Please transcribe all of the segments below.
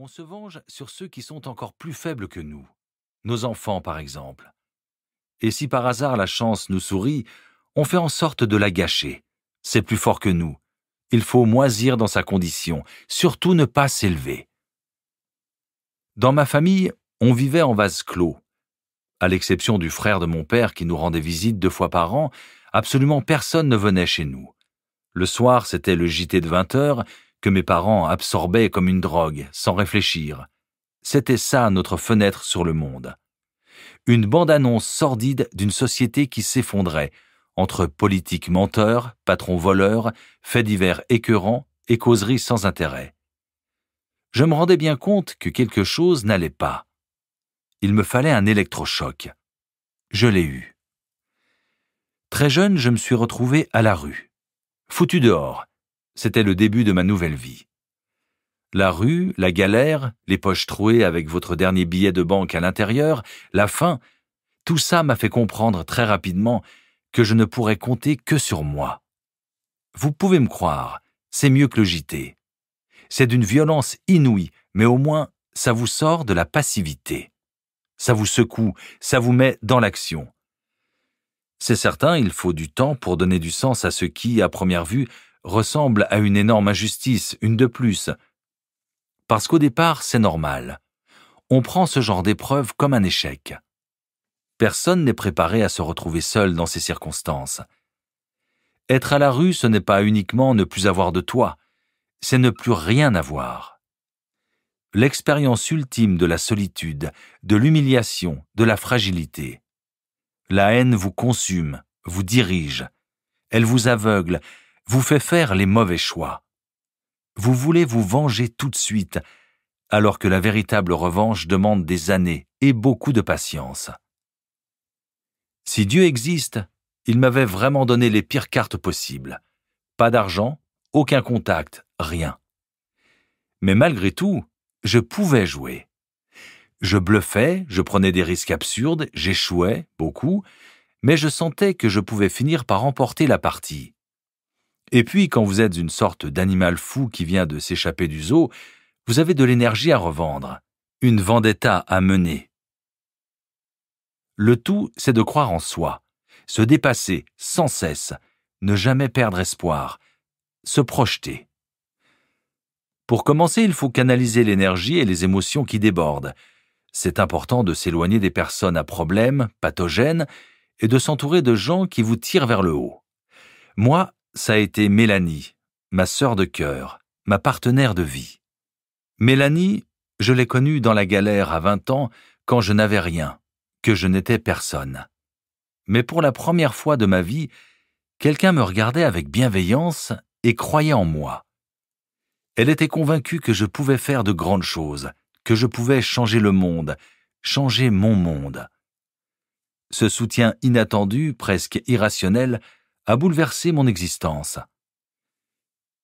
On se venge sur ceux qui sont encore plus faibles que nous, nos enfants par exemple. Et si par hasard la chance nous sourit, on fait en sorte de la gâcher. C'est plus fort que nous. Il faut moisir dans sa condition, surtout ne pas s'élever. Dans ma famille, on vivait en vase clos. À l'exception du frère de mon père qui nous rendait visite 2 fois par an, absolument personne ne venait chez nous. Le soir, c'était le JT de 20 heures que mes parents absorbaient comme une drogue, sans réfléchir. C'était ça notre fenêtre sur le monde. Une bande-annonce sordide d'une société qui s'effondrait, entre politiques menteurs, patrons voleurs, faits divers écœurants et causeries sans intérêt. Je me rendais bien compte que quelque chose n'allait pas. Il me fallait un électrochoc. Je l'ai eu. Très jeune, je me suis retrouvé à la rue. Foutu dehors. C'était le début de ma nouvelle vie. La rue, la galère, les poches trouées avec votre dernier billet de banque à l'intérieur, la faim, tout ça m'a fait comprendre très rapidement que je ne pourrais compter que sur moi. Vous pouvez me croire, c'est mieux que le JT. C'est d'une violence inouïe, mais au moins, ça vous sort de la passivité. Ça vous secoue, ça vous met dans l'action. C'est certain, il faut du temps pour donner du sens à ce qui, à première vue, ressemble à une énorme injustice, une de plus. Parce qu'au départ, c'est normal. On prend ce genre d'épreuve comme un échec. Personne n'est préparé à se retrouver seul dans ces circonstances. Être à la rue, ce n'est pas uniquement ne plus avoir de toit, c'est ne plus rien avoir. L'expérience ultime de la solitude, de l'humiliation, de la fragilité. La haine vous consume, vous dirige. Elle vous aveugle, vous fait faire les mauvais choix. Vous voulez vous venger tout de suite, alors que la véritable revanche demande des années et beaucoup de patience. Si Dieu existe, il m'avait vraiment donné les pires cartes possibles. Pas d'argent, aucun contact, rien. Mais malgré tout, je pouvais jouer. Je bluffais, je prenais des risques absurdes, j'échouais, beaucoup, mais je sentais que je pouvais finir par remporter la partie. Et puis, quand vous êtes une sorte d'animal fou qui vient de s'échapper du zoo, vous avez de l'énergie à revendre, une vendetta à mener. Le tout, c'est de croire en soi, se dépasser sans cesse, ne jamais perdre espoir, se projeter. Pour commencer, il faut canaliser l'énergie et les émotions qui débordent. C'est important de s'éloigner des personnes à problème, pathogènes, et de s'entourer de gens qui vous tirent vers le haut. Moi, ça a été Mélanie, ma sœur de cœur, ma partenaire de vie. Mélanie, je l'ai connue dans la galère à 20 ans, quand je n'avais rien, que je n'étais personne. Mais pour la première fois de ma vie, quelqu'un me regardait avec bienveillance et croyait en moi. Elle était convaincue que je pouvais faire de grandes choses, que je pouvais changer le monde, changer mon monde. Ce soutien inattendu, presque irrationnel, a bouleversé mon existence.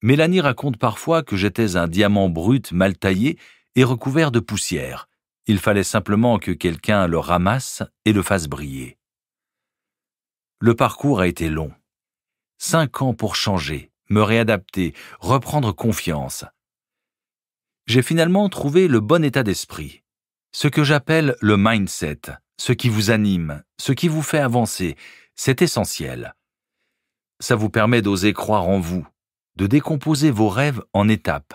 Mélanie raconte parfois que j'étais un diamant brut mal taillé et recouvert de poussière. Il fallait simplement que quelqu'un le ramasse et le fasse briller. Le parcours a été long. 5 ans pour changer, me réadapter, reprendre confiance. J'ai finalement trouvé le bon état d'esprit, ce que j'appelle le mindset, ce qui vous anime, ce qui vous fait avancer, c'est essentiel. Ça vous permet d'oser croire en vous, de décomposer vos rêves en étapes,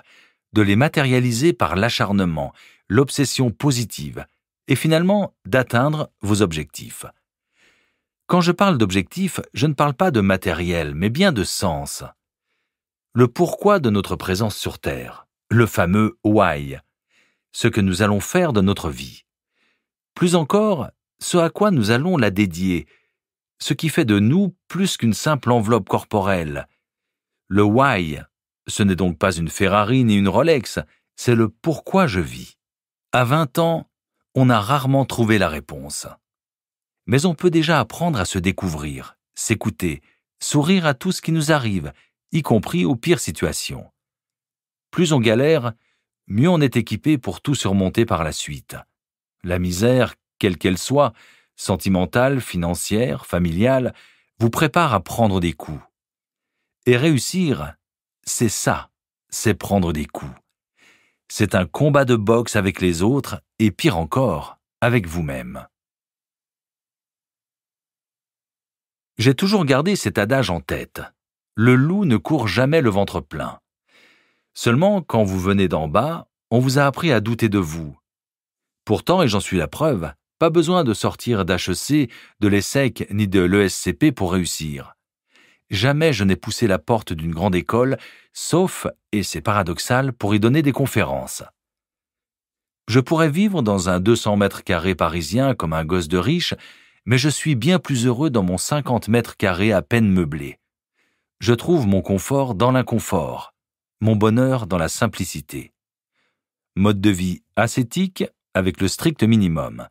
de les matérialiser par l'acharnement, l'obsession positive, et finalement d'atteindre vos objectifs. Quand je parle d'objectifs, je ne parle pas de matériel, mais bien de sens. Le pourquoi de notre présence sur Terre, le fameux « why », ce que nous allons faire de notre vie. Plus encore, ce à quoi nous allons la dédier, ce qui fait de nous plus qu'une simple enveloppe corporelle. Le « why », ce n'est donc pas une Ferrari ni une Rolex, c'est le « pourquoi je vis ». À 20 ans, on a rarement trouvé la réponse. Mais on peut déjà apprendre à se découvrir, s'écouter, sourire à tout ce qui nous arrive, y compris aux pires situations. Plus on galère, mieux on est équipé pour tout surmonter par la suite. La misère, quelle qu'elle soit, sentimentale, financière, familiale, vous prépare à prendre des coups. Et réussir, c'est ça, c'est prendre des coups. C'est un combat de boxe avec les autres et pire encore, avec vous-même. J'ai toujours gardé cet adage en tête. Le loup ne court jamais le ventre plein. Seulement, quand vous venez d'en bas, on vous a appris à douter de vous. Pourtant, et j'en suis la preuve, pas besoin de sortir d'HEC, de l'ESSEC ni de l'ESCP pour réussir. Jamais je n'ai poussé la porte d'une grande école, sauf, et c'est paradoxal, pour y donner des conférences. Je pourrais vivre dans un 200 mètres carrés parisien comme un gosse de riche, mais je suis bien plus heureux dans mon 50 mètres carrés à peine meublé. Je trouve mon confort dans l'inconfort, mon bonheur dans la simplicité. Mode de vie ascétique avec le strict minimum.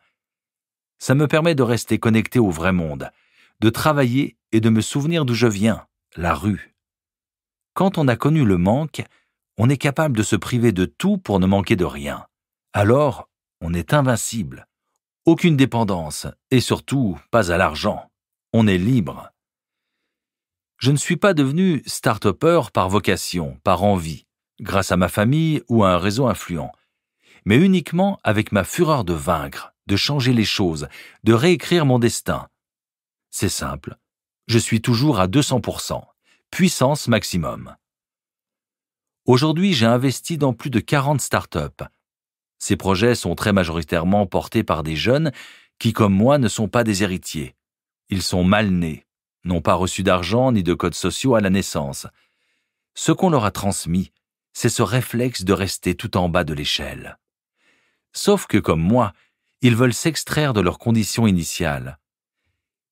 Ça me permet de rester connecté au vrai monde, de travailler et de me souvenir d'où je viens, la rue. Quand on a connu le manque, on est capable de se priver de tout pour ne manquer de rien. Alors, on est invincible. Aucune dépendance, et surtout pas à l'argent. On est libre. Je ne suis pas devenu start-upper par vocation, par envie, grâce à ma famille ou à un réseau influent, mais uniquement avec ma fureur de vaincre, de changer les choses, de réécrire mon destin. C'est simple, je suis toujours à 200%, puissance maximum. Aujourd'hui, j'ai investi dans plus de 40 startups. Ces projets sont très majoritairement portés par des jeunes qui, comme moi, ne sont pas des héritiers. Ils sont mal nés, n'ont pas reçu d'argent ni de codes sociaux à la naissance. Ce qu'on leur a transmis, c'est ce réflexe de rester tout en bas de l'échelle. Sauf que, comme moi, ils veulent s'extraire de leurs conditions initiales.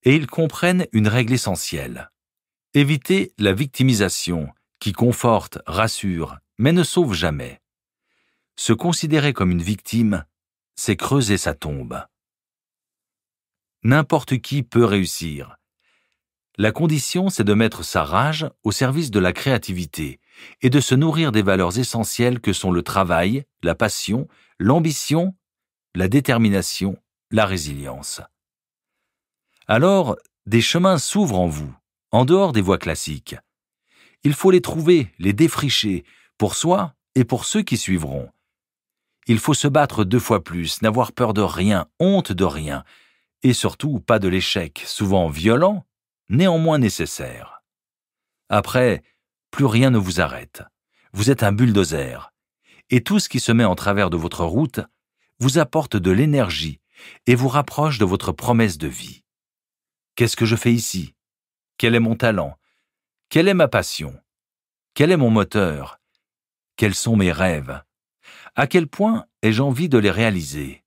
Et ils comprennent une règle essentielle. Éviter la victimisation, qui conforte, rassure, mais ne sauve jamais. Se considérer comme une victime, c'est creuser sa tombe. N'importe qui peut réussir. La condition, c'est de mettre sa rage au service de la créativité et de se nourrir des valeurs essentielles que sont le travail, la passion, l'ambition, la détermination, la résilience. Alors, des chemins s'ouvrent en vous, en dehors des voies classiques. Il faut les trouver, les défricher, pour soi et pour ceux qui suivront. Il faut se battre 2 fois plus, n'avoir peur de rien, honte de rien, et surtout pas de l'échec, souvent violent, néanmoins nécessaire. Après, plus rien ne vous arrête. Vous êtes un bulldozer, et tout ce qui se met en travers de votre route vous apporte de l'énergie et vous rapproche de votre promesse de vie. Qu'est-ce que je fais ici? Quel est mon talent? Quelle est ma passion? Quel est mon moteur? Quels sont mes rêves? À quel point ai-je envie de les réaliser?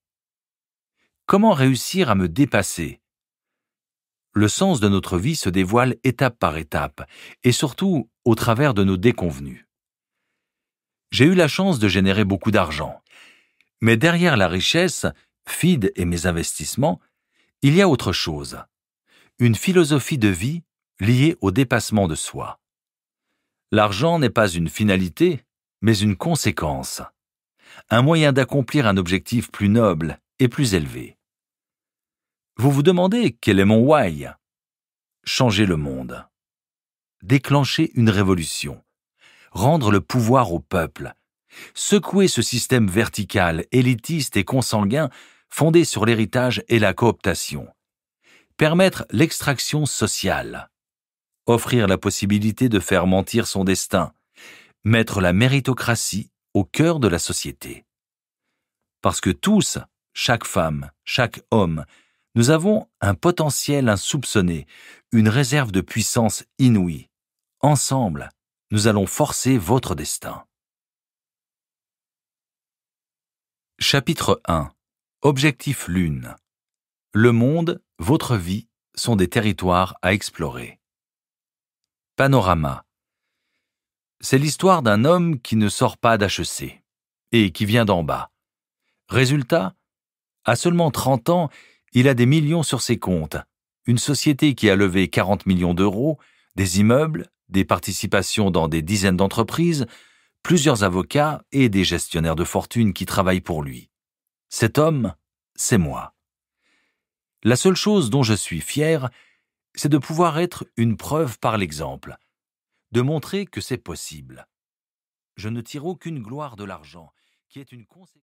Comment réussir à me dépasser? Le sens de notre vie se dévoile étape par étape, et surtout au travers de nos déconvenus. J'ai eu la chance de générer beaucoup d'argent, mais derrière la richesse, FID et mes investissements, il y a autre chose. Une philosophie de vie liée au dépassement de soi. L'argent n'est pas une finalité, mais une conséquence. Un moyen d'accomplir un objectif plus noble et plus élevé. Vous vous demandez quel est mon why? Changer le monde. Déclencher une révolution. Rendre le pouvoir au peuple. Secouer ce système vertical, élitiste et consanguin fondé sur l'héritage et la cooptation. Permettre l'extraction sociale. Offrir la possibilité de faire mentir son destin. Mettre la méritocratie au cœur de la société. Parce que tous, chaque femme, chaque homme, nous avons un potentiel insoupçonné, une réserve de puissance inouïe. Ensemble, nous allons forcer votre destin. Chapitre 1. Objectif Lune. Le monde, votre vie, sont des territoires à explorer. Panorama. C'est l'histoire d'un homme qui ne sort pas d'HEC et qui vient d'en bas. Résultat, à seulement 30 ans, il a des millions sur ses comptes, une société qui a levé 40 millions d'euros, des immeubles, des participations dans des dizaines d'entreprises, plusieurs avocats et des gestionnaires de fortune qui travaillent pour lui. Cet homme, c'est moi. La seule chose dont je suis fier, c'est de pouvoir être une preuve par l'exemple, de montrer que c'est possible. Je ne tire aucune gloire de l'argent, qui est une conséquence